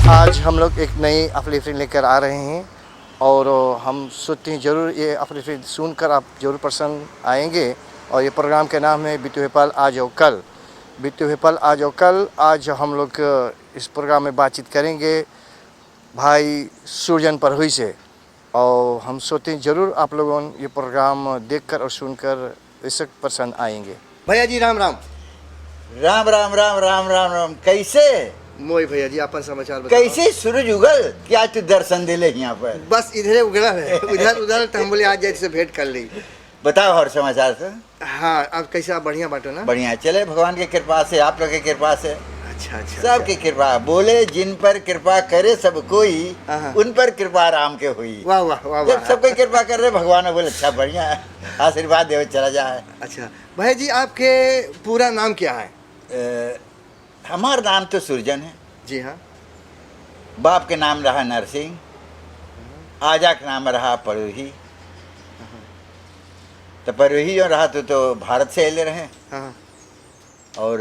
आज हम लोग एक नई अपलिफ्टिंग लेकर आ रहे हैं और हम सोचते हैं ज़रूर ये अपलिफ्टिंग सुनकर आप ज़रूर पसंद आएंगे। और ये प्रोग्राम के नाम है बीते हुए पल आज और कल। बीते हुए पल आज और कल। आज हम लोग इस प्रोग्राम में बातचीत करेंगे भाई सुरजन परहुई से, और हम सोचते हैं ज़रूर आप लोगों ये प्रोग्राम देखकर और सुनकर इससे पसंद आएंगे। भैया जी राम राम। राम राम राम राम राम राम। कैसे मोई भैया जी अपन समाचार बताओ। कैसे सूरज उगल क्या तू दर्शन दिले यहाँ पर? बस इधर उगला है, उधर उधर तो हम बोले आज जैसे भेंट कर ली। बताओ और समाचार से। हाँ अब कैसे आप बढ़िया बाटो ना? बढ़िया चले भगवान की कृपा से, आप लोग की कृपा से। अच्छा अच्छा सबकी कृपा। बोले जिन पर कृपा करे सब कोई, हाँ। उन पर कृपा राम के हुई। वाह वाह वाह जब वाह। सबकी कृपा कर रहे भगवान बोले अच्छा बढ़िया है, आशीर्वाद देवे चला जाए। अच्छा भैया जी आपके पूरा नाम क्या है? हमारा नाम तो सुरजन है। जी हाँ। बाप के नाम रहा नरसिंह, आजा का नाम रहा पड़ोही। तो पड़ोही जो रहा तो भारत से ले रहे। हाँ। और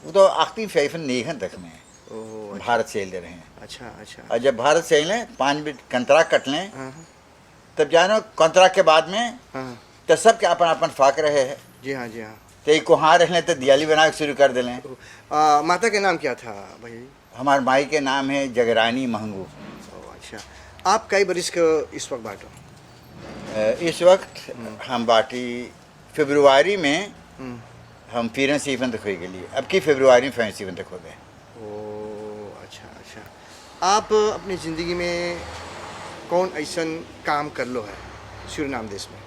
वो तो आखिरी फैशन नहीं है तक में ओह भारत से ले रहे हैं। अच्छा अच्छा। और जब भारत से लें 5 मिनट कंतरा कट लें, हाँ तब जानो कंतरा के बाद में हाँ। तो सब के अपन अपन फाक रहे हैं। जी हाँ जी हाँ। तो एक वहाँ रह लें तो दियाली बना के शुरू कर दे लें। माता के नाम क्या था भैया जी? हमारे माई के नाम है जगरानी महंगू। ओह अच्छा। आप कई बरिस के इस वक्त बाटो? इस वक्त हम बाटी फरवरी में हम्म। हम फिर सीफन तक हो गई। अब की फरवरी में सीफन तक हो गए। ओह अच्छा अच्छा। आप अपनी ज़िंदगी में कौन ऐसा काम कर लो है सूरीनाम देश में?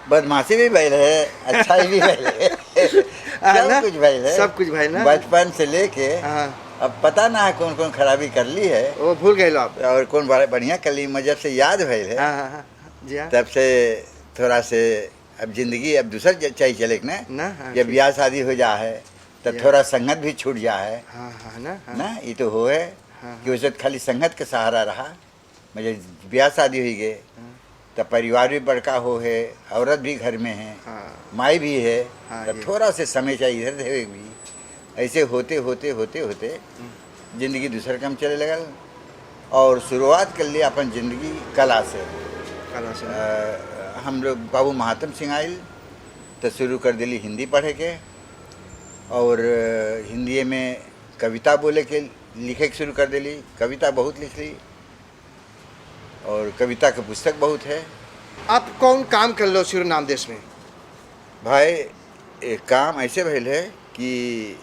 बदमाशी भी भैल है, अच्छाई भी भैल है, सब कुछ भैल है। सब कुछ भाई ना। बचपन से लेके हाँ। अब पता ना है कौन कौन खराबी कर ली है वो भूल गए लो आप? और कौन बढ़िया कर ली। मजब से याद भैल है। हाँ हाँ हाँ जी हाँ। तब से थोड़ा से अब जिंदगी अब दूसर चाहिए चले ना। हाँ, जब ब्याह शादी हो जा है तब या। थोड़ा संगत भी छूट जा है हाँ हाँ ना। हाँ, ना। ये तो हो है हाँ, कि उस वक्त खाली संगत का सहारा रहा। मुझे ब्याह शादी हुई गए तब परिवार भी बड़का हो है, औरत भी घर में है, हाँ, माई भी है। हाँ, तब ये। थोड़ा से समय चाहिए इधर थे भी। ऐसे होते होते होते होते जिंदगी दूसर काम चले लगल। और शुरुआत कर लिया अपन जिंदगी कला से। कला से। हम लोग बाबू महात्म सिंह आयल तो शुरू कर दिली हिंदी पढ़े के। और हिंदी में कविता बोले के लिखे के शुरू कर दिली। कविता बहुत लिख ली और कविता के पुस्तक बहुत है। आप कौन काम कर लो सूरीनाम देश में? भाई एक काम ऐसे भइल है कि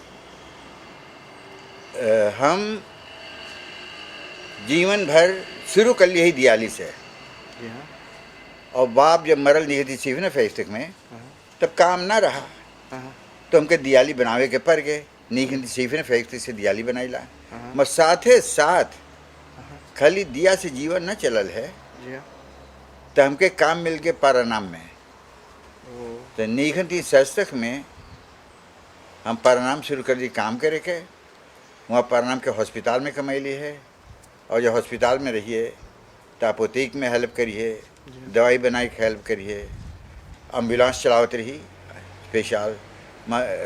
हम जीवन भर शुरू कर लिए ही दियाली से। जी हाँ। और बाप जब मरल नहीं थी सिर्फ ना फेस्टिक में, तब काम ना रहा हाँ तो हमके दियाली बनावे के पर गए। नहीं सिर्फ ना फेस्टिक से दियाली बनाईला। हाँ। मगर साथे साथ खाली दिया से जीवन न चलल है। जी हाँ। तो हमके काम मिल गए पारानाम में। ओह तो नीखंती सस्तक में हम पारानाम शुरू कर दी काम करे के। वहाँ पारानाम के हॉस्पिटल में कमैली है। और जो हॉस्पिटल में रहिए तो अपोतेक में हेल्प करिए, दवाई बनाई के हेल्प करिए, एम्बुलेंस चलावत रही स्पेशल।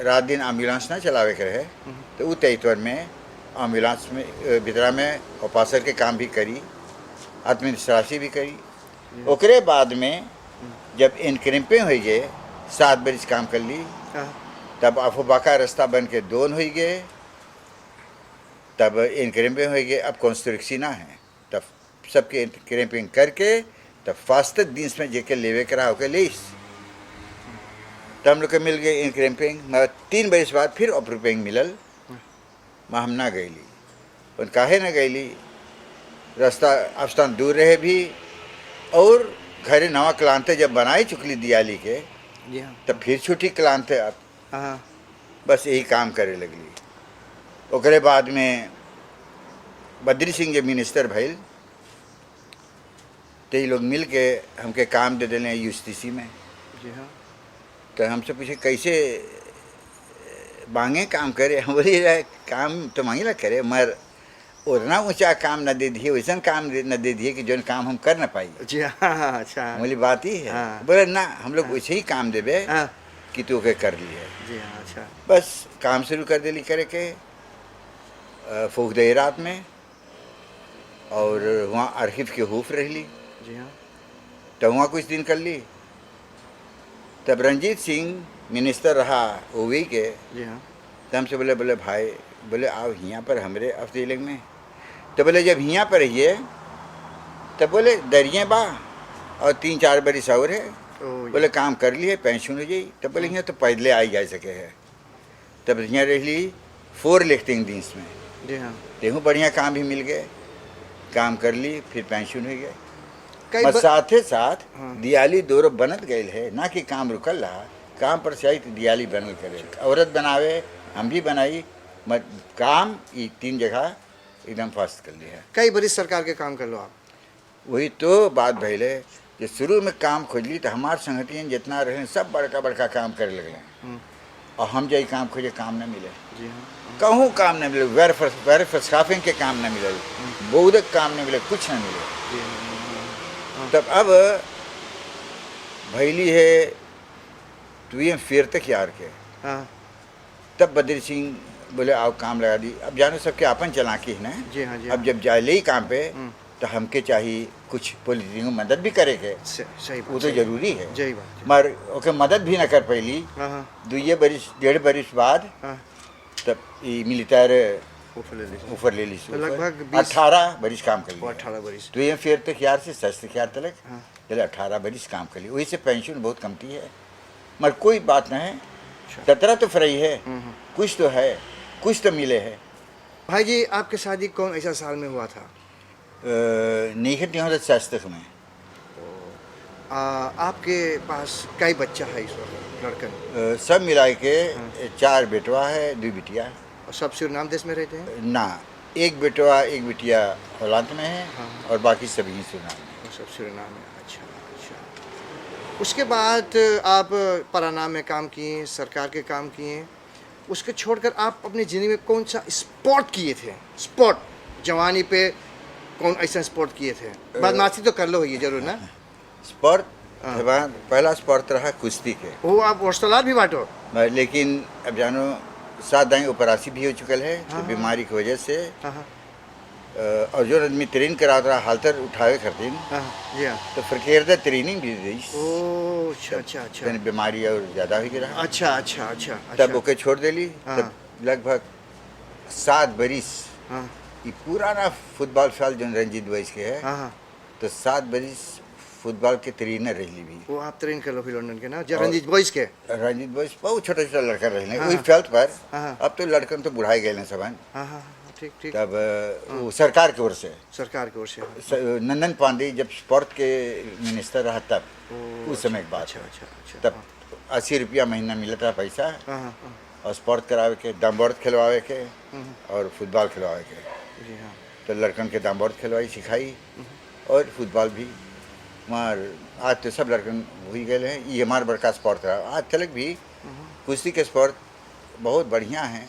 रात दिन एम्बुलेंस ना चलावे के रहे तो वो तेतवर में एम्बुलेंस में भितरा में ऑफिसर के काम भी करी, आत्मनिश्वासी भी करी। ओकरे बाद में जब इनक्रिम्पे हो गए 7 बरिस काम कर ली। हाँ। तब अफोबाका रास्ता बन के 2 हो गए। तब इनक्रिम्पिंग हो गए। अब कंस्ट्रक्शन ना है तब सबके इनक्रिम्पिंग करके तब फास्ट दिन में जेके लेवे करा होके लेस। तब हम लोग के मिल गए इनक्रिम्पिंग। मगर 3 बरिस बाद फिर ऑपरूपिंग मिलल। हम ना गईली। और काहे ना गईली, रास्ता अफसान दूर रहे भी और घरे नवा क्लांते जब बनाई चुकली दियाली के जी हाँ। तब फिर छुट्टी क्लांते अब हाँ बस यही काम करे लगली। ओकरे बाद में बद्री सिंह जब मिनिस्टर भइल तो ये लोग मिल के हमके काम दे दिले यूसीसी में। जी हाँ। तो हमसे पूछे कैसे मांगे काम करे। हम बोले काम तो मांगे करे मगर उतना ऊंचा काम न दे दिए, वैसा काम न दे दिए कि जो काम हम कर न पाई। जी हाँ। अच्छा। बोली बात ही है। हाँ। बोले ना हम लोग वैसे ही काम देवे हाँ कि तू के कर लिए। जी हाँ। अच्छा। बस काम शुरू कर दिली करे के फूक दे रात में। और वहाँ आर्किव के हूफ रह ली, जी हाँ, तो वहाँ कुछ दिन कर ली। तब रंजीत सिंह मिनिस्टर रहा ओवी के, जी हाँ, तो हमसे बोले बोले भाई बोले आओ यहाँ पर हमरे अफजीलिंग में। तो बोले जब यहाँ पर रहिए तब बोले दरिए बा और 3-4 बरिस और है, ओ बोले काम कर लिए पेंशन हो जाई। तब बोले यहाँ तो पैदले आई जा सके है। तब यहाँ रह ली 4 लिफ्टिंग दिन्स में, जी हाँ। तेहू बढ़िया काम भी मिल गए, काम कर ली, फिर पेंशन हो गए। कई मगर साथे साथ हाँ। दियाली दोरो बनत गए है, ना कि काम रुकल रहा, काम पर से आई तो दियाली बनल करे। औरत बनावे, हम भी बनाई, काम ये 3 जगह एकदम फास्ट कर लिया है। कई बरिस सरकार के काम कर लो आप। वही तो बात भैले कि शुरू में काम खोजली तो हमार संगठन जितना रहे सब बड़का बड़का काम करे लगले, और हम जाई काम खोजे काम न मिले, जी हाँ, कहूँ काम न मिले, वेर स्काफिंग के काम न मिले, बौद्धक काम न मिले, कुछ न मिले। जी हाँ, तब अब भैली है तुम फिर तक यार के, हाँ, तब बद्री सिंह बोले आओ काम लगा दी। अब जानो सबके अपन चलाकी है ना, जी हाँ, जी अब जब जाए ले काम पे तो हमके चाहिए कुछ पॉलिटिक्स में मदद भी करे के, सही वो तो जरूरी है। सही बात। मगर ओके मदद भी न कर पैली। हाँ हाँ 1.5 बरिस बाद हाँ, तब ये मिलिटर ऊपर ले ली, तो लगभग 20 18 बरिस काम कर वो लिया। 18 बरिस। तो ये फिर तक यार से 60 यार तक हाँ। चले 18 बरिस काम कर ली, वही से पेंशन बहुत कमती है, मगर कोई बात न है, ततरा तो फ्री है, कुछ तो है, कुछ तो मिले है। भाई जी आपकी शादी कौन ऐसा साल में हुआ था? नहीं है 1960 में। आपके पास कई बच्चा है इस वक्त लड़कन? सब मिला के 4 बेटवा है, 2 बिटिया है। और सब सुरनाम देश में रहते हैं? ना, 1 बेटवा 1 बिटिया औलाद में है, हाँ। और बाकी सभी सुनाम में। और सब सुरनाम में। अच्छा अच्छा। उसके बाद आप पराना में काम किए, सरकार के काम किए, उसके छोड़कर आप अपनी ज़िंदगी में कौन सा स्पोर्ट किए थे? स्पोर्ट जवानी पे कौन ऐसा स्पोर्ट किए थे? बदमाशी तो कर लो ये जरूर ना? स्पोर्ट हाँ। पहला स्पोर्ट रहा कुश्ती के, वो आप औसलात भी बांटो? लेकिन अब जानो 7 दाई उपरासी भी हो चुकल है, हाँ। तो बीमारी की वजह से। हाँ हाँ और जो आदमी ट्रेनिंग करा रहा हालतर उठावे करते हाँ, जी हाँ। तो फरकेरदा ट्रेनिंग भी दी, ओह अच्छा अच्छा अच्छा तनी बीमारी और ज़्यादा हो गया, अच्छा अच्छा अच्छा तब ओके छोड़ देली। हाँ। तब लगभग 7 बरिस हाँ ये पुराना फुटबॉल साल जो रंजीत वैस के है, हाँ हाँ। तो 7 बरिस फुटबॉल के ट्रेनर रही भी। वो आप ट्रेन कर लो फिर लंदन के ना, रंजीत बॉयज के? रंजीत वैस बहुत छोटा छोटा लड़का रहे हाँ। वही फील्ड पर। हाँ। अब तो लड़कन तो बुढ़ाई गए हैं सबन। हाँ हाँ ठीक ठीक। तब वो सरकार की ओर से सरकार की ओर से? नंदन पांडे जब स्पोर्ट के मिनिस्टर रहा तब, उस समय की बात अच्छा है। अच्छा अच्छा। तब 80 रुपया महीना मिलता था पैसा, हाँ हाँ हाँ, और स्पोर्ट करावे के, दामबोर्ड खिलवावे के और फुटबॉल खिलवावे के। जी हाँ। तो लड़कन के दामबोर्ड खिलवाई सिखाई, और फुटबॉल भी वहाँ। आज तो सब लड़कन हुई गए हैं, ये हमारा बड़का स्पोर्ट रहा। आज तक भी कुश्ती के स्पोर्ट बहुत बढ़िया हैं,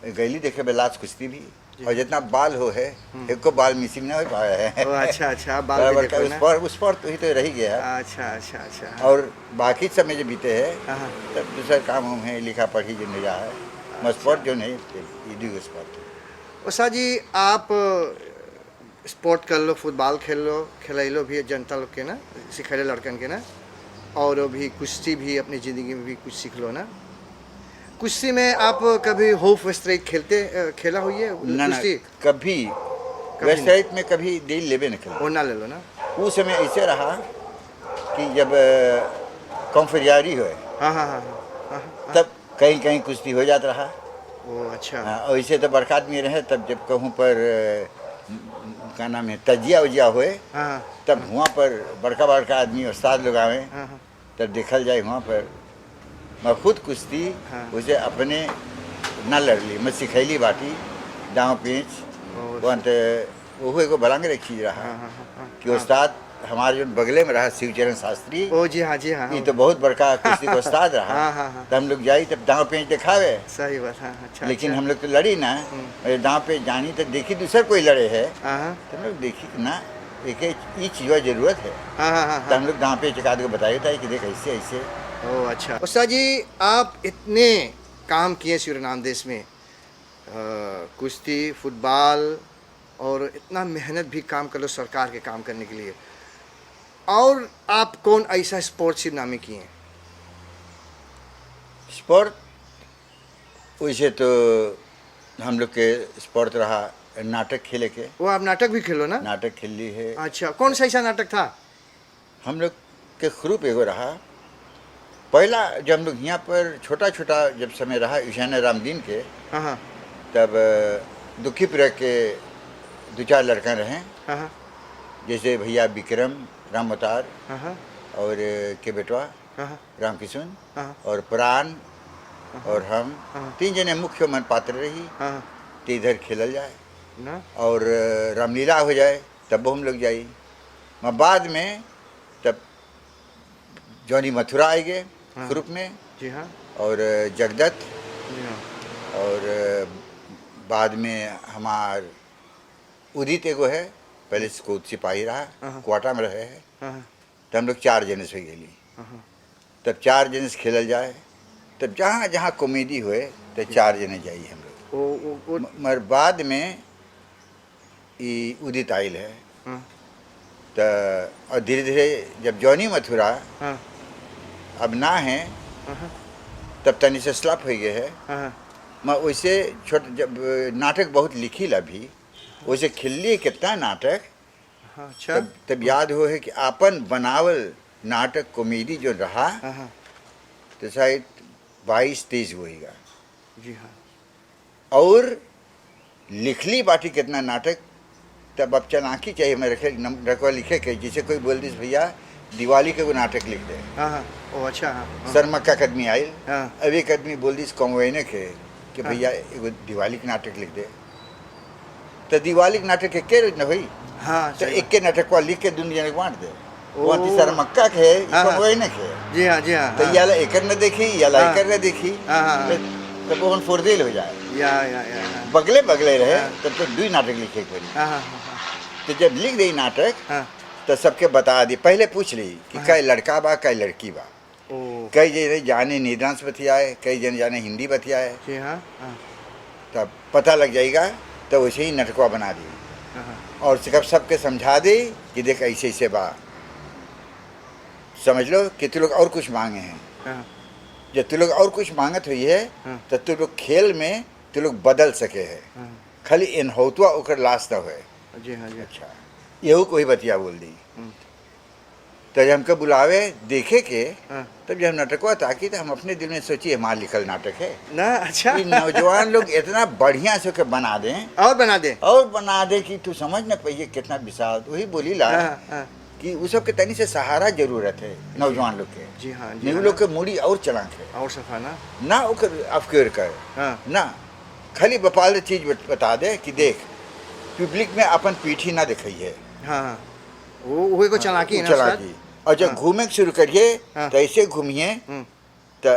गैली देखे बेलाज कुश्ती भी, और जितना बाल हो है एक को बाल मिसिंग ना हो पाया है। ओ अच्छा अच्छा, आप बाल भी देखो ना? उस पर तो ही तो रही गया। अच्छा अच्छा अच्छा। और बाकी समय जो बीते है, हाँ हाँ। तब दूसरा काम हम है, लिखा पढ़ी जो नहीं है, मैं स्पोर्ट जो नहीं ये स्पोर्ट। उषा जी आप स्पोर्ट कर लो, फुटबॉल खेल लो, खिलैलो भी जनता लोग के ना, सिखैलो लड़कन के ना, और भी कुश्ती भी अपनी ज़िंदगी में भी कुछ सीख लो ना। कुश्ती में आप कभी होफ वेस्ट्राइट खेला हुई है ना कुश्ती? कभी वेस्टराइट में कभी दिल लेबे न खेला। वो ना ले लो ना? उस समय ऐसे रहा कि जब कॉन्फरियारी हुए, हाँ हाँ हाँ हाँ। तब कहीं कहीं कुश्ती हो जाता रहा। ओ अच्छा। हाँ, और ऐसे तो बड़का आदमी रहे, तब जब कहूँ पर क्या नाम है तजिया उजिया हुए, हाँ हाँ तब वहाँ पर बड़का बड़का आदमी उस्ताद लोग आवे, हाँ हाँ। तब देखल जाए वहाँ पर। मैं खुद कुश्ती हाँ। उसे अपने न लड़ ली, मैं सिखैली बाटी दाँव पेंच, ओ, वो एगो बलांगे चीज रहा हाँ हाँ हाँ कि उस्ताद हमारे जो बगले में रहा शिवचरण शास्त्री, ओ जी हाँ जी हाँ। ये तो बहुत बड़का कुश्ती का उस्ताद रहा। हाँ, हाँ, हाँ। तो हम लोग जाई तब दाँव पेंच दिखावे, सही बात। हाँ अच्छा। लेकिन अच्छा। हम लोग तो लड़ी ना, दाँव पेंच जानी तो देखी दूसर कोई लड़े है, हाँ हाँ तो हम लोग देखी कि ना एक ये चीज़ की जरूरत है, हाँ हाँ तो हाँ। हम लोग दाँव पेंच एक आदमी को बताया था कि देख ऐसे ऐसे। ओ अच्छा। उस्ताद जी आप इतने काम किए सूरनाम देश में, कुश्ती, फुटबॉल और इतना मेहनत भी काम कर लो सरकार के काम करने के लिए। और आप कौन ऐसा स्पोर्ट्स नामी किए हैं? स्पोर्ट वैसे तो हम लोग के स्पोर्ट रहा नाटक खेले के। वो आप नाटक भी खेलो ना? नाटक खेल ली है। अच्छा, कौन सा ऐसा नाटक था? हम लोग के ग्रुप एगो रहा पहला, जब हम लोग यहाँ पर छोटा छोटा जब समय रहा ईशान रामदीन के, हाँ, तब दुखीपुरा के 2-4 लड़का रहे, हाँ, जैसे भैया विक्रम राम अवतार हाँ, और के बेटवा हाँ, राम किशन हाँ, और प्राण और हम हाँ। 3 जने मुख्य मन पात्र रही। हाँ, तो इधर खेलल जाए ना? और रामलीला हो जाए तब हम लोग जाई। मैं बाद में तब जॉनी मथुरा आए गए हाँ। ग्रुप में, जी हाँ, और जगदत्त, जी हाँ, और बाद में हमार उदित एगो है, पहले को सिपाही रहा, हाँ। क्वार्टा में रहे है। हाँ, तो हम लोग 4 जने से गेली। हाँ, तब 4 जने से खेलल जाए, तब जहाँ जहाँ कॉमेडी हुए तो 4 जने जाइए हम लोग। वो मगर बाद में ये उदित आयल है। हाँ, तो और धीरे धीरे जब जॉनी मथुरा हाँ, अब ना है, हाँ, तब तनी से स्लप हो गए है। हाँ, मैं वैसे छोटे जब नाटक बहुत लिखी ला भी, वैसे खिल्ली कितना नाटक, हाँ, अच्छा, तब याद हो है कि आपन बनावल नाटक कॉमेडी जो रहा, हाँ, हाँ, तो शायद 22-23 होएगा। जी हाँ, और लिखली बाटी कितना नाटक, तब अब चलाकी चाहिए मैं रखवा लिखे के, जिसे कोई बोल दिस भैया दिवाली के वो नाटक लिख दे। हाँ, हाँ, ओ अच्छा, हाँ, हाँ, सर मक्का कदमी आयल, हाँ, अब एक आदमी बोल दिस कॉन्वेने के कि हाँ। भैया एगो दिवाली के नाटक लिख दे। तो दिवाली के नाटक एक रोज न हुई, हाँ, तो सही एक के नाटक लिख के दुनिया में बांट दे। ओ। वो सर मक्का के हाँ, हाँ। कॉन्वेने के, बात। जी हाँ, जी हाँ, तो हाँ, याला एकर न देखी याला हाँ। एकर न देखी, हाँ, हाँ, हाँ। तब वो फुर्देल हो जाए। या, बगले बगले रहे, हाँ। तब तो 2 नाटक लिखे पड़ी। हाँ, हाँ, हाँ, तो जब लिख दी नाटक, हाँ, तो सबके बता दी, पहले पूछ ली कि हाँ। कई लड़का बा कई लड़की बा। ओ, कई जने जाने नीदांश बतियाए, कई जने जाने हिंदी बतियाए, जी हाँ, हाँ, तब पता लग जाएगा। तो वैसे ही नाटकवा बना दी हाँ, हाँ, और सिर्फ सबके समझा दी कि देख ऐसे ऐसे बा, समझ लो कि तू लोग और कुछ मांगे हैं। हाँ, जब तू लोग और कुछ मांगत हुई है, हाँ। तो तू लोग खेल में तू लोग बदल सके है, हाँ, खाली इनहोतुआ ओकर लाश न हुए। जी हाँ, जी, अच्छा, यहू कोई बतिया बोल दी। हम्म। तो जब हमको बुलावे देखे के, हाँ, तब जब नाटकवा ताकि, तो हम अपने दिल में सोचिए हमारा लिखल नाटक है। ना, अच्छा, ये नौजवान लोग इतना बढ़िया से के बना दें और बना दे। और बना दे कि तू समझ न पाइए कितना विशाल। वही बोली ला हाँ, हाँ, कि उस सब के तनी से सहारा जरूरत है नौजवान लोग के। जी हाँ, जी नहीं हाँ, लोग के मूड़ी और चलाक है और सफा ना, ना, ओकर अफकेर कर हाँ, ना, खाली बपाल चीज बता दे कि देख पब्लिक में अपन पीठी ना दिखाइए, हाँ, हाँ, वो को चालाकी है ना चलाकी। उस्ताद? और जब हाँ। घूमे के शुरू करिए, हाँ। तो ऐसे घूमिए, हम्म, तो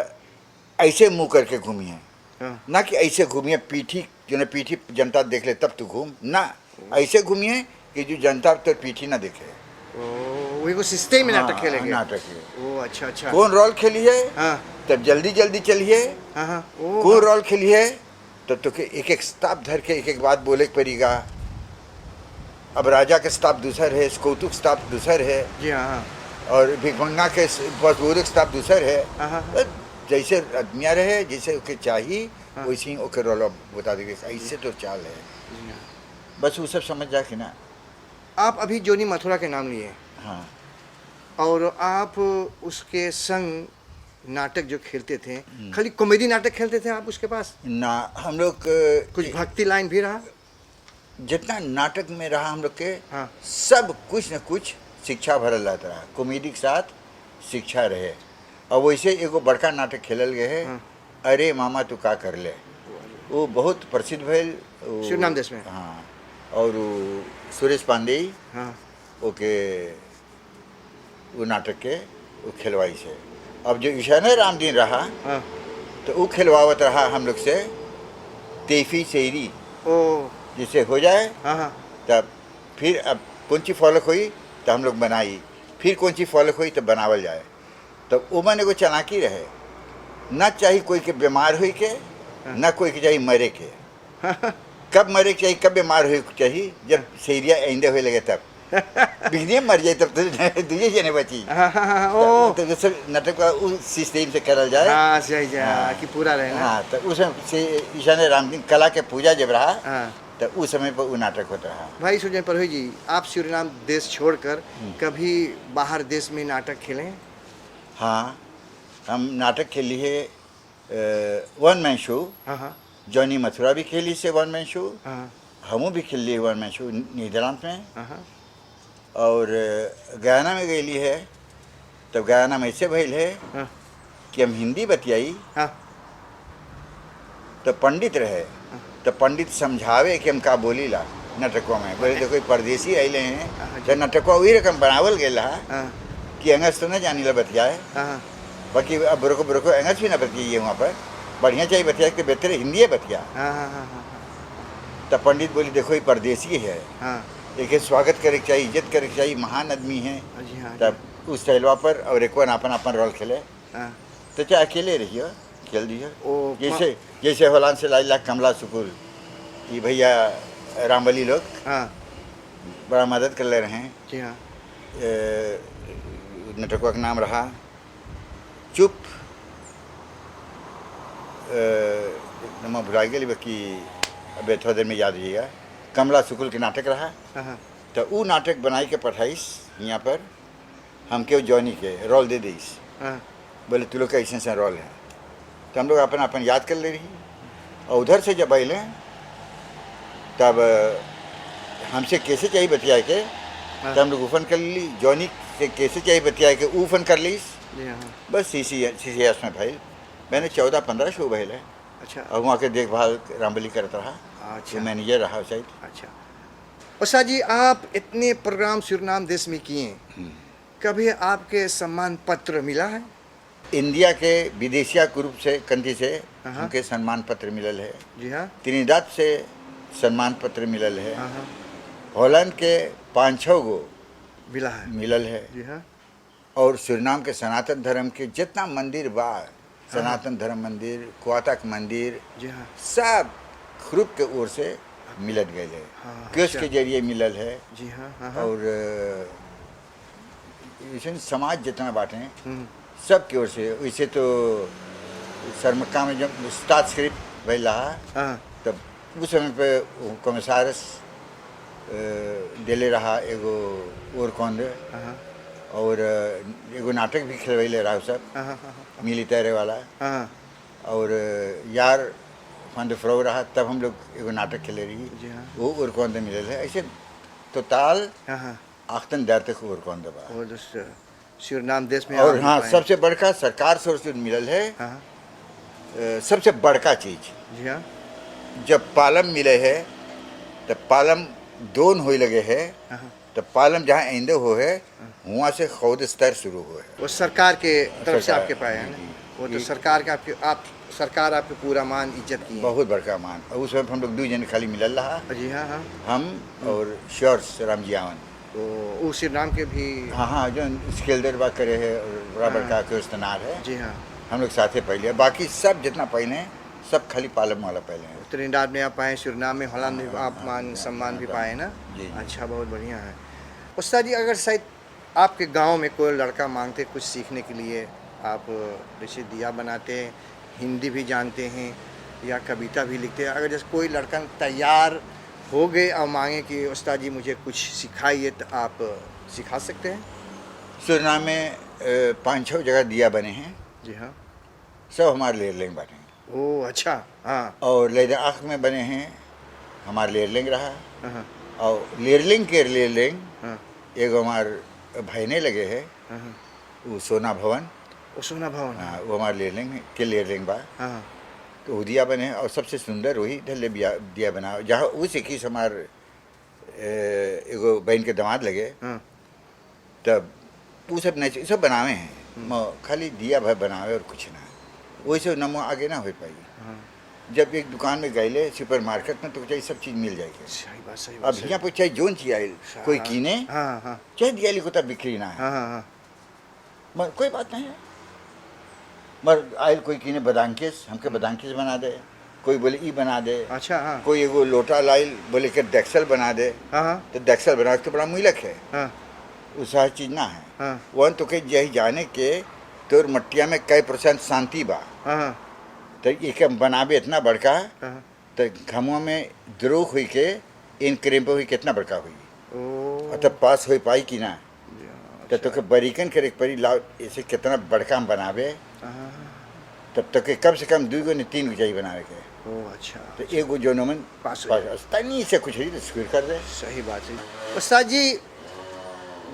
ऐसे मुंह करके घूमिए, हाँ, ना कि ऐसे घूमिए पीठी, जो ना पीठी जनता देख ले तब तू घूम ना, ऐसे घूमिए कि जो जनता तो पीठी ना देखे। वही को सिस्टम में नाटक हाँ, खेलेंगे। नाटक है। ओ अच्छा, अच्छा, कौन रोल खेलिए, हाँ, तब जल्दी जल्दी चलिए। हाँ, हाँ, ओ, कौन रोल खेलिए, तब तो एक एक स्टाफ धर के एक एक बात बोले के पड़ेगा। अब राजा के स्टाफ दूसर है, कौतुक स्टाफ दूसर है, जी हाँ, हाँ, और भिखमंगा के बुजुर्ग स्टाफ दूसर है। हाँ, हाँ, जैसे आदमिया रहे, जैसे ओके चाहिए, हाँ। वैसे ही ओके रोल बता देंगे, ऐसे तो चाल है। जी हाँ। बस वो सब समझ जा कि ना। आप अभी जोनी मथुरा के नाम लिए हाँ, और आप उसके संग नाटक जो खेलते थे, खाली कॉमेडी नाटक खेलते थे आप उसके पास? ना हम लोग कुछ भक्ति लाइन भी रहा? जितना नाटक में रहा हम लोग के, हाँ, सब कुछ न कुछ शिक्षा भरल रहता रहा, कॉमेडी के साथ शिक्षा रहे। और वैसे एगो बड़का नाटक खेलल गए है, हाँ। अरे मामा तू का कर ले, वो बहुत प्रसिद्ध भइल शिवनाम देश में। हाँ, और वो सुरेश पांडे हाँ, ओके वो नाटक के वो खिलवाई से। अब जो ईशान रामदीन रहा, हाँ, तो वो खिलवावत रहा हम लोग से तेफी शेरी, ओ, जिससे हो जाए। हाँ, हाँ, तब फिर अब कौन सी फॉलो हुई तो हम लोग बनाई, फिर कौन सी फॉलो हुई तो बनावल जाए। तब वो मैंने को चलाकी रहे, ना चाहिए कोई के बीमार हुई के, ना कोई के चाहिए मरे के, कब मरे के चाहिए, कब बीमार हुए के चाहिए, जब सीरिया आइंदे हुए लगे तब बिजली मर जाए तब तो दुनिया जने बची। ओ तो जैसे नाटक का उस सिस्टम से करल जाए। हाँ सही जा हाँ। कि पूरा रहे ना। हाँ, तो उस से ईशान राम दिन कला के पूजा जब रहा हाँ तो उस समय पर वो नाटक होता रहा। भाई सुजय परहोई जी, आप सूरीनाम देश छोड़कर कभी बाहर देश में नाटक खेले हैं? हाँ, हम नाटक के लिए वन मैन शो, हाँ हाँ जॉनी मथुरा भी खेली से वन मैन शो, हाँ हमू भी खेल लिए वन मैन शो नीदरलैंड में, हाँ और गयाना में गईली है। तब गयाना में ऐसे भइल है हाँ कि हम हिंदी बतियाई हाँ तो पंडित रहे, तो पंडित समझावे कि हम का बोली ला नाटकों में। बोले तो कोई परदेसी अले हैं तो नाटकों वही रकम बनावल गया हाँ कि अंगस तो न जानी ला बतियाए, हाँ बाकी अब बुरको अंगस भी ना बतियाइए वहाँ पर, बढ़िया चाहिए बतिया कि बेहतर हिंदी है बतिया। हाँ हाँ हाँ तब पंडित बोली देखो ये परदेसी है, हाँ एक स्वागत करे के चाहिए, इज्जत करे के चाहिए, महान आदमी है। जी हाँ तब उस टहलवा पर और एक अपन अपन रोल खेले, हाँ तो चाहे अकेले रहिए खेल दिए। ओ जैसे जैसे होलान से लाई कमला सुकुल कि भैया रामबली लोग हाँ बड़ा मदद कर ले रहे हैं। जी हाँ नाटकों का नाम रहा चुप, नम भुला गई बाकी अब थोड़ी देर में याद रहिएगा। कमला सुकुल के नाटक रहा, हाँ हाँ तो वो नाटक बनाई के पठाईस यहाँ पर हमके जॉनी के रोल दे दीस। हाँ बोले तू लोग का ऐसे रोल है, तो हम लोग अपन अपन याद कर ले रही। और उधर से जब आइले तब हमसे कैसे चाहिए बतिया के, तो हम लोग ऊफन कर ली, जॉनी से कैसे चाहिए बतिया के ऊफन कर ली। जी हाँ बस CCS में भाई मैंने 14-15 शो भैल है, अच्छा और वहाँ के देखभाल रामबली करता रहा, अच्छा तो मैनेजर रहा शायद। अच्छा उस्ताद जी, आप इतने प्रोग्राम सूरीनाम देश में किए, कभी आपके सम्मान पत्र मिला है? इंडिया के विदेशिया ग्रुप से कंट्री से हाँ। हमके सम्मान पत्र मिलल है, जी हाँ त्रिनिदाद से सम्मान पत्र मिलल है, हाँ हाँ हॉलैंड के 5-6 गो मिला है। मिलल है, जी हाँ और सूरीनाम के सनातन धर्म के जितना मंदिर बा, सनातन धर्म मंदिर, क्वातक मंदिर, जी हाँ सब ग्रुप के ओर से मिलत गए है, हाँ, क्यूस अच्छा। के जरिए मिलल है। जी हाँ हाँ हाँ और ऐसे समाज जितना बाटे हम्म, सब की ओर से। वैसे तो सरमक्का में जब स्टार्ट स्क्रिप्ट भैल रहा, हाँ तब उस समय पे कमिसारस दिले रहा एगो और कौन दे, हाँ और एगो नाटक भी खेलवैले रहा सब हाँ हाँ हाँ मिलिटरी वाला, हाँ और यार फंड फ्रो रहा, तब हम लोग एगो नाटक खेले रही, जी हाँ वो और कौन दे मिलल है। ऐसे तो ताल हाँ हाँ आख्तन दर तक और कौन दबा। और सूरीनाम देश में और आप हाँ, पाए। सबसे बड़का सरकार से ओर से मिलल है, हाँ सबसे बड़का चीज जी हाँ जब पालम मिले है, तब पालम दोन होई लगे है, हाँ तब पालम जहाँ आइंदे हो है वहाँ से खौद स्तर शुरू हो है। वो सरकार के तरफ से सरकार, आपके पाए है ना, जी, वो तो जी। सरकार के आपके आप सरकार आपके पूरा मान इज्जत की है। बहुत बड़का मान। और उस वक्त हम लोग 2 जन खाली मिलल रहा, जी हाँ हाँ हम और श्योर्स रामजी आवन। तो वो श्रीराम के भी हाँ हाँ, जो स्केलदर बा करे है और बड़ा हाँ। बड़का क्योस्तनार है, जी हाँ हम लोग साथे पहले, बाकी सब जितना पहले सब खाली पालम वाला पहले हैं। त्रिनिदाद में आप पाए, सूरीनाम में हॉलैंड में आप मान सम्मान भी पाए ना। जी, जी। अच्छा, बहुत बढ़िया है उस्ताद जी। अगर शायद आपके गांव में कोई लड़का मांगते कुछ सीखने के लिए, आप जैसे दिया बनाते हैं, हिंदी भी जानते हैं या कविता भी लिखते हैं, अगर जैसे कोई लड़का तैयार हो गए और मांगे कि उस्ताद जी मुझे कुछ सिखाइए, तो आप सिखा सकते हैं? सूरीनाम में 5-6 जगह दिया बने हैं, जी हाँ। सब हमारे लेरलिंग बने हैं। ओह अच्छा, हाँ और लेदर आँख में बने हैं हमारे लेरलिंग रहा, हाँ और लेरलिंग के लेरलिंग हाँ एगो हमार भाईने लगे है, हाँ वो सोना भवन, वो सोना भवन। हाँ, वो हमारे लेरलिंग के लेरलिंग बा, हाँ तो वो दिया बने हैं। और सबसे सुंदर वही ढल्ले दिया बना, जहाँ वो सिक्कीस हमार एगो बहन के दामाद लगे, हाँ तब वो सब नहीं सब बनावे हैं, खाली दिया भर बनावे और कुछ ना, वैसे नमो आगे ना हो पाई। हाँ जब एक दुकान में गए सुपर मार्केट में, तो चाहिए सब चीज़ मिल जाएगी। सही बात, सही अब बात। यहाँ पर चाहे जोन चीज आए कोई कीने, हाँ हाँ चाहे दियाली को तब बिक्री ना है, हाँ हाँ हाँ मगर कोई बात नहीं है। मगर आयल कोई कीने बदांकेस, हमके बदांकेस बना दे, कोई बोले ई बना दे, अच्छा हाँ कोई एगो लोटा लाइल बोले कि डेक्सल बना दे, हाँ हाँ तो डेक्सल बना के तो बड़ा मुलक है, हाँ उसा चीज ना है। हाँ वन तो के यही जाने के तोर मट्टिया में कई % शांति बा, हाँ तो एक बनावे इतना बड़का, हाँ तो घमुआ में द्रोह हुई के इन क्रेम्प हुई कितना बड़का हुई, ओ और तब पास हो पाई कि ना, जी, हाँ, तो के बरीकन करे परी लाओ ऐसे कितना बड़का हम बनावे, हाँ, तब तक के कम से कम 2 गो ने 3 गो चाहिए बनावे के, ओ अच्छा तो एगो जो नमन पास हो जाए। तनी से कुछ ही स्क्वायर कर दे। सही बात है उस्ताद जी।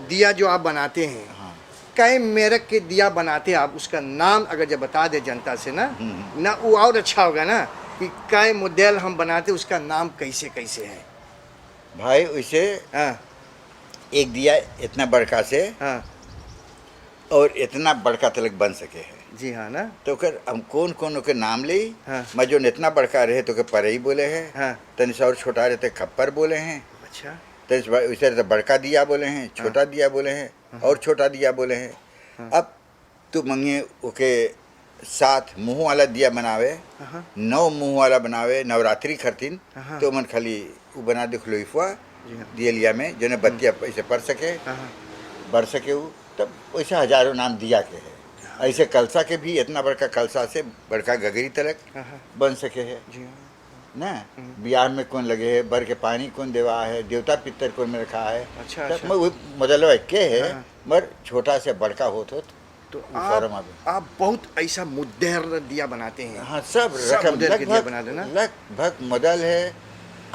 दिया जो आप बनाते हैं, हाँ कई मेरक के दिया बनाते हैं आप, उसका नाम अगर जब बता दे जनता से ना ना वो और अच्छा होगा ना कि कई मॉडल हम बनाते उसका नाम कैसे कैसे है। भाई वैसे हाँ एक दिया इतना बड़का से हाँ और इतना बड़का तलक बन सके है, जी हाँ ना तो कर हम कौन कौन के नाम ले, हाँ। मैं जो इतना बड़का रहे तो के परई बोले हैं, हाँ तनि से और छोटा रहते खप्पर बोले हैं, अच्छा तनि से वैसे रहते बड़का दिया बोले हैं, छोटा दिया बोले हैं और छोटा दिया बोले हैं। अब तू मंगे ओके 7 मुँह वाला दिया बनावे, हाँ 9 मुँह वाला बनावे नवरात्रि खरतीन, हाँ। तो मन खाली वो बना दे खलोईफुआ जी हाँ दिया लिया में जो बत्तियाँ ऐसे पड़ सके हाँ बढ़ सके वो, तब वैसे हजारों नाम दिया के है। ऐसे कलसा के भी इतना बड़का कलसा से बड़का गगरी तलक हाँ बन सके है जी हाँ ना। बियाह में कौन लगे है, बर के पानी कौन देवा है, देवता पितर कौन में रखा है, अच्छा, तब अच्छा। मैं वो मदलवा के है, हाँ। मर छोटा से बड़का होत तो वो फॉर्म आप बहुत ऐसा मुद्देर दिया बनाते हैं। हाँ सब सब रकम मॉडल के दिया बना देना। लगभग मदल है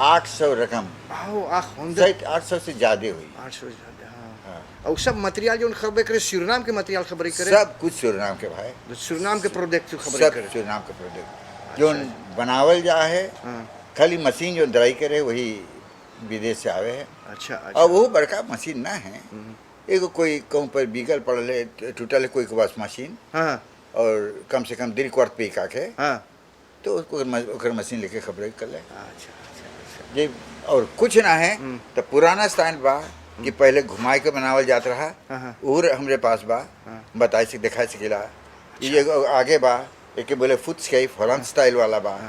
800 रकम, आओ आ होंदे शायद 800 से ज्यादा हुई। 800 हाँ हाँ। और सब मटेरियल जो खबर करे सुरनाम के मटेरियल खबर करे, सब कुछ सुरनाम के भाई, जो सुरनाम के प्रोडक्ट खबर सब करे। सुरनाम के प्रोडक्ट जो बनावल जा है, हाँ खाली मशीन जो दराई करे वही विदेश से आवे है, अच्छा अच्छा और वो बड़का मशीन ना है, एगो कोई कहूँ पर बिगल पड़ल है टूटल है कोई के पास मशीन, हाँ और कम से कम 1.25 क्वार्ट पे का के, हाँ तो उसको ओकर मशीन लेके खबर कर ले अच्छा अच्छा अच्छा जे। और कुछ ना है तो पुराना स्टाइल बा कि पहले घुमाए के बनावल जात रहा, हाँ और हमरे पास बा हाँ। बताए से दिखाए सकेला। ये एगो आगे बा एक बोले फुट स्केप हॉलैंड स्टाइल वाला बा,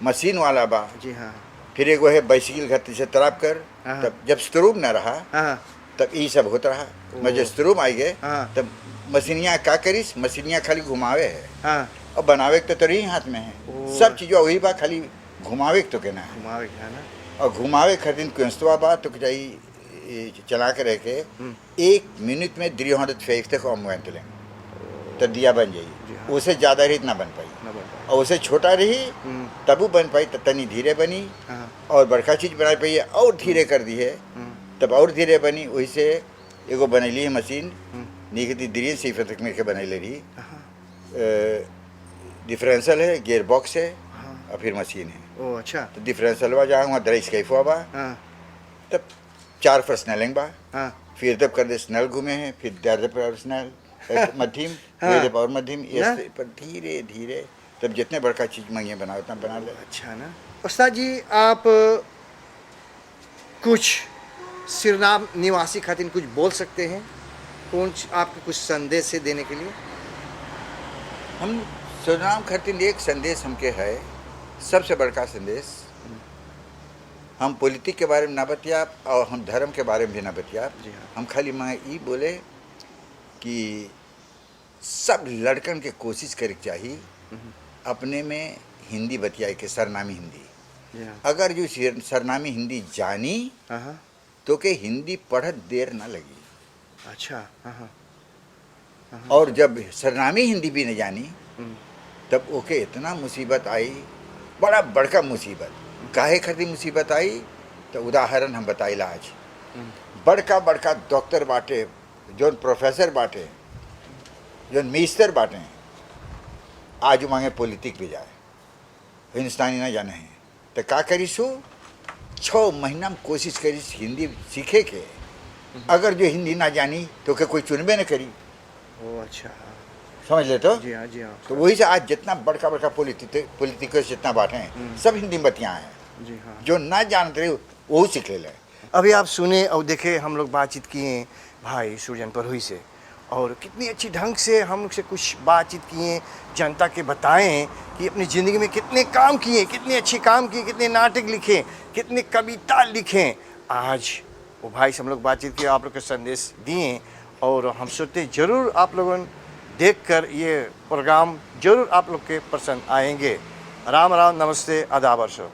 मशीन वाला बा, जी हाँ फिर एगो है बाइसिकल घर से तराप कर, हाँ। तब जब स्ट्रोब ना रहा हाँ तब ये सब होता रहा। मैं जब स्ट्रोब आई गए हाँ। तब मशीनियाँ का करीस, मशीनियाँ खाली घुमावे है हाँ और बनावे के तो तरी हाथ में है, सब चीज़ों वही बा, खाली घुमावे के तो कहना है। घुमावे क्या ना और घुमावे खरीदिन कुंस्तवा बा तो चाहिए चला के रह के 1 मिनट में 300 फेंक तक और मुँह तुले तो दिया बन जी जाइए। हाँ। उससे ज़्यादा रही ना बन पाई, ना बन पाए। और उससे छोटा रही तब बन पाई, तब तनी धीरे बनी, हाँ और बड़का चीज़ बना पाई और धीरे कर दी है तब और धीरे बनी। वही से एगो बनैली है मशीन निकती दीरी सिफर तक मेरे के बनैले रही, डिफरेंशियल है, गियर बॉक्स है, और फिर मशीन है। ओ अच्छा तो डिफरेंशियल बा जहाँ वहाँ दराई स्कैफवा बा, हाँ तब 4 स्नेलिंग बा, हाँ फिर तब कर दे स्नेल घूमे हैं, फिर दर्द पर स्नेल मध्यम, हाँ। फिर और मध्यम, ना? ये पर धीरे धीरे तब जितने बड़का चीज़ मंगे बना उतना बना ले। अच्छा ना उस्ताद जी, आप कुछ सिरनाम निवासी खातिर कुछ बोल सकते हैं? कौन आपको कुछ संदेश है देने के लिए? हम सुरनाम खातिर एक संदेश हमके है, सबसे बड़का संदेश, हम पॉलिटिक के बारे में ना बतियाब और हम धर्म के बारे में भी ना बतियाब। जी हाँ। हम खाली मैं ये बोले कि सब लड़कन के कोशिश करे के चाहिए अपने में हिंदी बतियाए के, सरनामी हिंदी। जी हाँ अगर जो सरनामी हिंदी जानी हाँ हाँ तो के हिंदी पढ़त देर ना लगी, अच्छा हाँ हाँ और जब सरनामी हिंदी भी न जानी तब ओके इतना मुसीबत आई, बड़ा बड़का मुसीबत। काहे खातिर मुसीबत आई तो उदाहरण हम बताइला आज। बड़का बड़का डॉक्टर बाटे, जोन प्रोफेसर बाटे, जोन मिनिस्टर बाटे, आज मांगे पॉलिटिक भी जाए, हिंदुस्तानी ना जाने हैं तो का करीसु 6 महीना में कोशिश करीस हिंदी सीखे के। अगर जो हिंदी ना जानी तो के कोई चुनबे न करी, ओ अच्छा समझ ले तो। जी हाँ जी हाँ तो वही से आज जितना बड़का बड़का पॉलिटिकल जितना बाटे हैं सब हिंदी में बतिया हैं, जी हाँ। जो ना जानते रहे वो सीख ले। अभी आप सुने और देखे, हम लोग बातचीत किए भाई सुरजन परहुई से, और कितनी अच्छी ढंग से हम उनसे कुछ बातचीत किए, जनता के बताएं कि अपनी ज़िंदगी में कितने काम किए, कितने अच्छे काम किए, कितने नाटक लिखे, कितने कविता लिखें। आज वो भाई से हम लोग बातचीत किए, आप लोग के संदेश दिए और हम सोचते ज़रूर आप लोगों देखकर ये प्रोग्राम ज़रूर आप लोग के पसंद आएंगे। राम राम, नमस्ते, आदाब अर्शो।